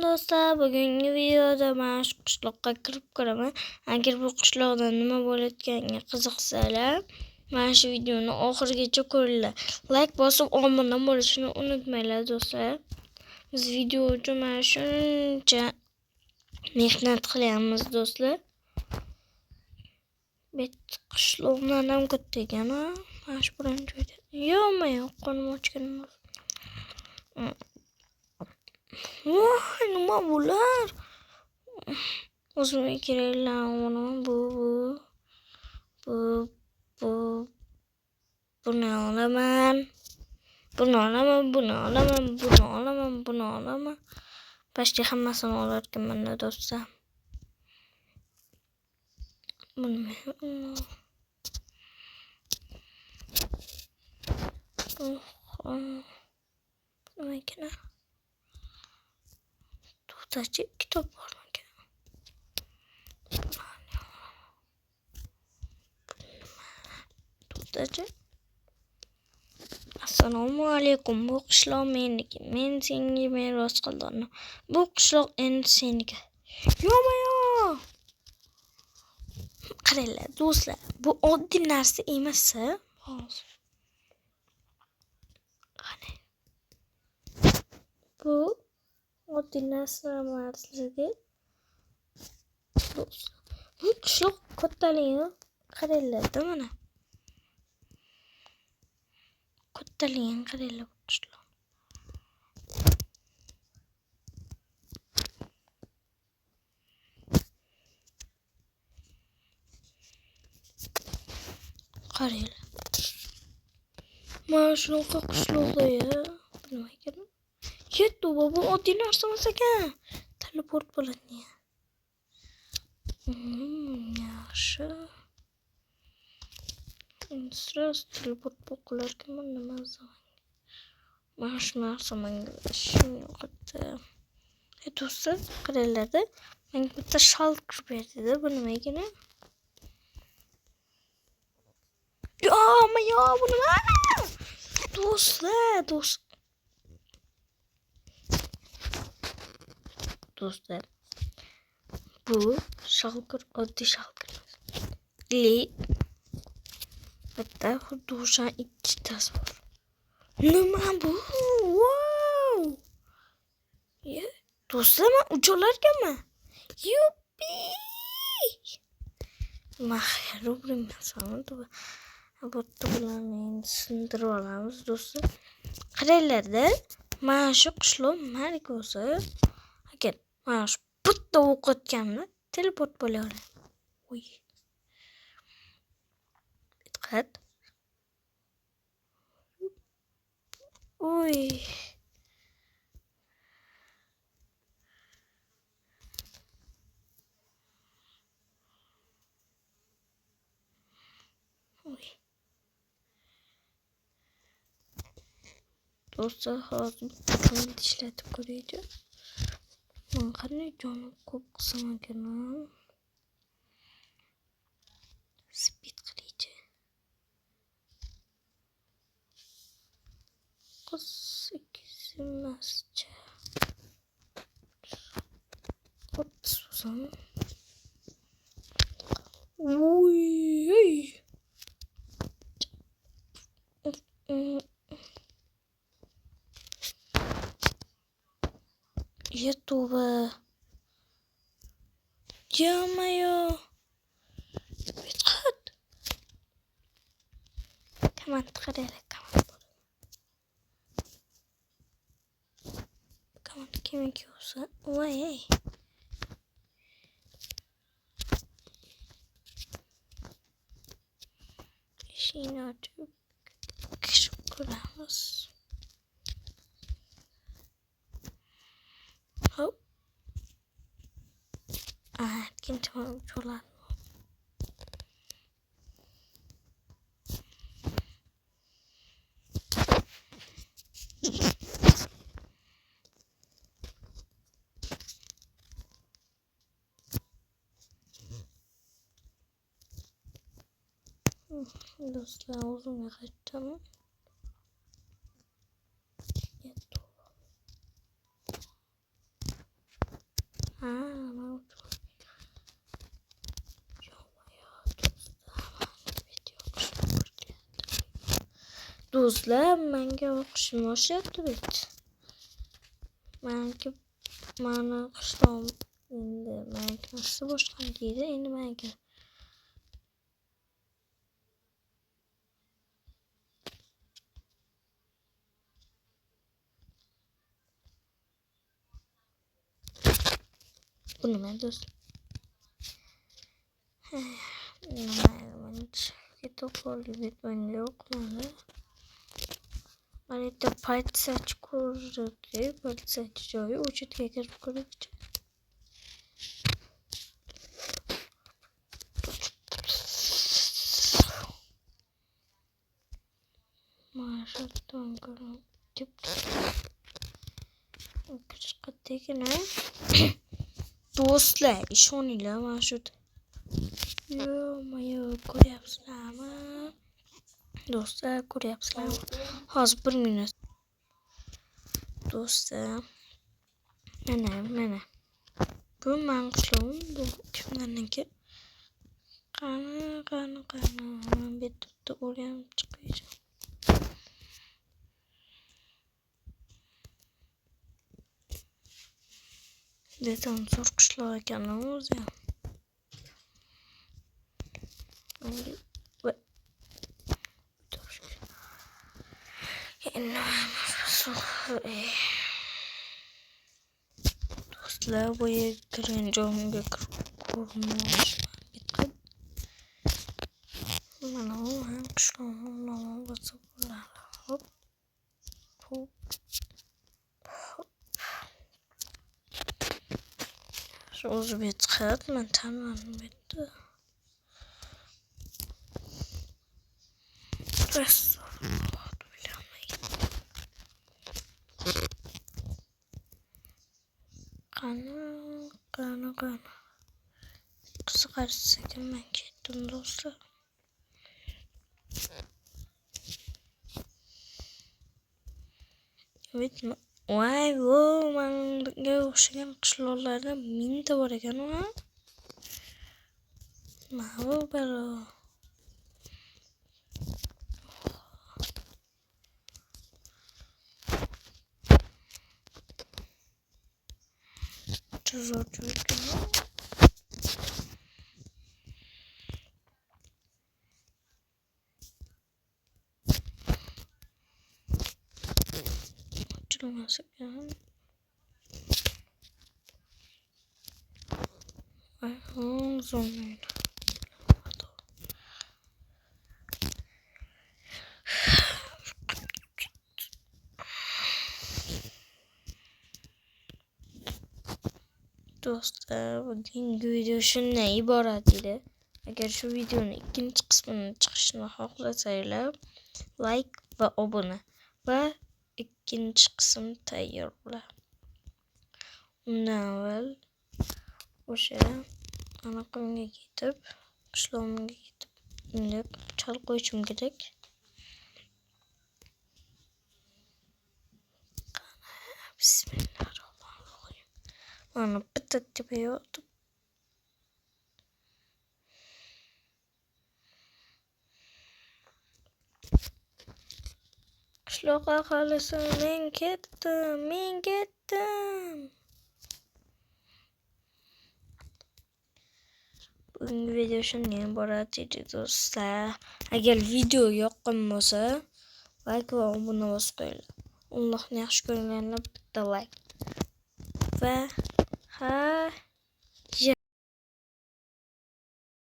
Do'stlar, bugungi videoda men shu qishloqqa kirib ko'raman. Agar bu qishloqda nima bo'layotganiga qiziqsalar, mana shu videoni oxirigacha ko'ringlar. Like bosib, obuna bo'lishni unutmanglar do'stlar. Biz video uchun mana shuncha mehnat qilyapmiz do'stlar. Bet qishloqdan ham katta ekan, ha? Mana shu birinchi joyda. Yo'q, qo'lim ochganim. Voy, nima bular? O'zimga keraklar buni olaman. Buni olaman. Pashti hammasini olar ekanman do'stlar. Nima ekan? To'xtachi, kitob bormagan. To'xtachi. Assalomu alaykum. Bu qishloq meniki. Men senga meros qildim. Bu qishloq endi seniki. Yo'q. Qaranglar do'stlar, bu oddiy narsa emas. Hozir. Qani. Bu oddiy narsa emasligi. Do'stlar, bu qishloq kattaligi. Qaranglar-da mana. Kattaligini qaranglar bu qishloq. Qaranglar. Mana shunaqa qishloqda-ya. Nima ekan? Yetdi bu oddiy narsa emas ekan. Teleport bo'ladi. Yaxshi. Sras teleport bo'lar ekan nima zaman. Mana shu narsa menga ishim yo'qdi. Do'stlar, qaranglar-da. Menga bitta shalkr berdi-da, bu nima ekan? Yo, bu nima? Do'stlar. Bu shalkr oddiy shalkr. Bitta xuddi o'sha ikkitasi bor. Nima bu? Wow! Do'stlar, men ucha olar ekanman. Yuppi! Mahrum Albatta bularni sindirib olamiz do'stlar. Qaranglar-da, mana shu qishloq markosi. Agar mana shu bitta o'q otganimda teleport bo'laveradi. Voy. Diqqat. Oy. Do'stlar, hozir buni ishlatib ko'raylik. Men qanday jonim ko'p qism ekan. Speed qilaychi. Qiz emascha. Hops bo'lsam. Voy. YouTube. Yamayo. Diqqat. Komment qaranglar, komment kimiki olsa. Voy. Ishini ochib kirib ko'ramiz. Hop. Ikkinchi ucholar. Do'stlar, o'zimga qaytaman. Ha, do'stlar, menga o'qishim boshlabdi bit. Mani qishlog'im endi menga boshqa deydi, endi menga bu nima do'st? Nima kitap olib menga o'qimadi. Mana bitta politsiyachi ko'rdi, politsiyachi joyi uchitga kirib ko'ribdi. Maşallah görüp kirish do'stlar, ishoninglar mana shu ko'ryapsizlarmi? Do'stlar, ko'ryapsizlarmi? Hozir 1 minut. Do'stlar, mana. Bu mening qishlog'im, bu kimlarniki? Qani. Bitta o'rganib chiqaylik. Dedim zo'r qishloq ekan o'zi. Do'stlar, bu yerga kirgan joyimga ko'rmoq bitqin. Mana bu ham qishlog'im nomi bo'lsa bo'ladi. Hop. Shu o'zi bitqin, men tanladim bitti. Qani. Qiziqarsiz ekan, men ketdim do'stlar. Voy, menga o'xshagan qishloqlarda mingta bor ekan u. Mana bu balo. Zo'r joyga. Açılmasın. Zo'rlaydi. Do'stlar, bugungi video shundan iborat edi. Agar shu videoning ikkinchi qismini chiqishini xohlasanglar, like va obuna va ikkinchi qism tayyor bo'ladi. Undan avval o'sha anaqamga ketib, qishlog'imga ketib, unda chal qo'yishim kerak. Bismillahirrohmanirrohim. Mana bitta deb yotib. Qishloqqa aholisi, men ketdim. Bugungi video shundan iborat edi do'stlar. Agar video yoqqan bo'lsa, like va obuna bosib qo'yinglar. Allohni yaxshi ko'rganlar bitta like. Va